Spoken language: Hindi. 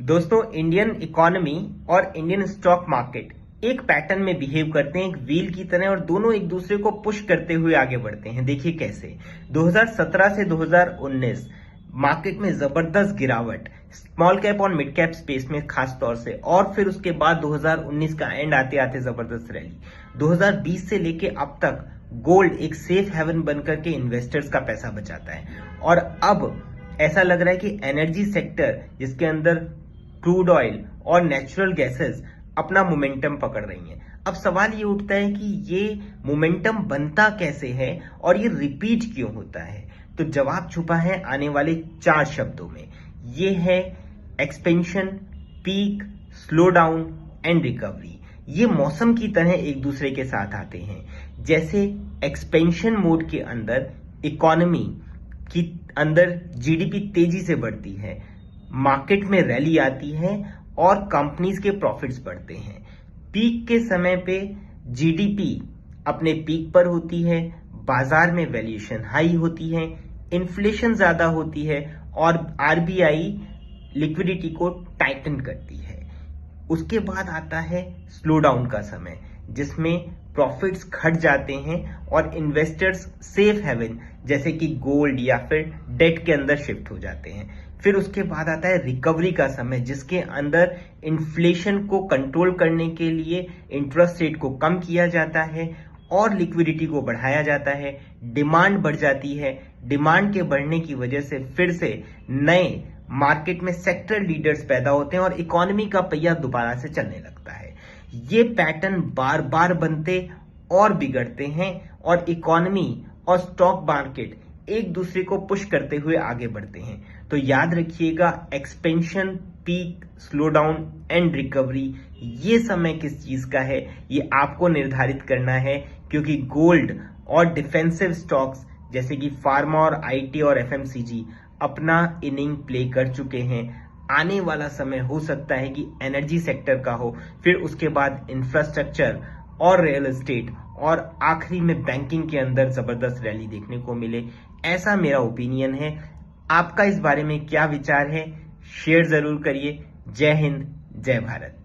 दोस्तों, इंडियन इकोनॉमी और इंडियन स्टॉक मार्केट एक पैटर्न में बिहेव करते हैं, एक व्हील की तरह, और दोनों एक दूसरे को पुश करते हुए आगे बढ़ते हैं। देखिए कैसे 2017 से 2019 मार्केट में जबरदस्त गिरावट, स्मॉल कैप और मिड कैप स्पेस में खास तौर से, और फिर उसके बाद 2019 का एंड आते आते जबरदस्त रैली। 2020 से लेके अब तक गोल्ड एक सेफ हेवन बनकर के इन्वेस्टर्स का पैसा बचाता है, और अब ऐसा लग रहा है कि एनर्जी सेक्टर, जिसके अंदर क्रूड ऑयल और नेचुरल गैसेस अपना मोमेंटम पकड़ रही हैं। अब सवाल ये उठता है कि ये मोमेंटम बनता कैसे है और ये रिपीट क्यों होता है। तो जवाब छुपा है आने वाले 4 शब्दों में। ये है expansion, peak, slow down and recovery. ये मौसम की तरह एक दूसरे के साथ आते हैं। जैसे एक्सपेंशन मोड के अंदर इकोनॉमी की अंदर जीडीपी तेजी से बढ़ती है, मार्केट में रैली आती है और कंपनीज के प्रॉफिट्स बढ़ते हैं। पीक के समय पे जीडीपी अपने पीक पर होती है, बाजार में वैल्यूएशन हाई होती है, इन्फ्लेशन ज्यादा होती है और आरबीआई लिक्विडिटी को टाइटन करती है। उसके बाद आता है स्लो डाउन का समय, जिसमें प्रॉफिट्स घट जाते हैं और इन्वेस्टर्स सेफ हेवन जैसे कि गोल्ड या फिर डेट के अंदर शिफ्ट हो जाते हैं। फिर उसके बाद आता है रिकवरी का समय, जिसके अंदर इन्फ्लेशन को कंट्रोल करने के लिए इंटरेस्ट रेट को कम किया जाता है और लिक्विडिटी को बढ़ाया जाता है। डिमांड बढ़ जाती है। डिमांड के बढ़ने की वजह से फिर से नए मार्केट में सेक्टर लीडर्स पैदा होते हैं और इकोनॉमी का पहिया दोबारा से चलने लगता है। ये पैटर्न बार बार बनते और बिगड़ते हैं और इकोनॉमी और स्टॉक मार्केट एक दूसरे को पुश करते हुए आगे बढ़ते हैं। तो याद रखिएगा, expansion, peak, slow down and recovery, ये समय किस चीज का है ये आपको निर्धारित करना है, क्योंकि गोल्ड और डिफेंसिव स्टॉक्स जैसे कि फार्मा और आईटी और एफएमसीजी अपना इनिंग प्ले कर चुके हैं। आने वाला समय हो सकता है कि एनर्जी सेक्टर का हो, फिर उसके बाद इंफ्रास्ट्रक्चर और रियल एस्टेट, और आखिरी में बैंकिंग के अंदर जबरदस्त रैली देखने को मिले। ऐसा मेरा ओपिनियन है। आपका इस बारे में क्या विचार है, शेयर जरूर करिए। जय हिंद, जय भारत।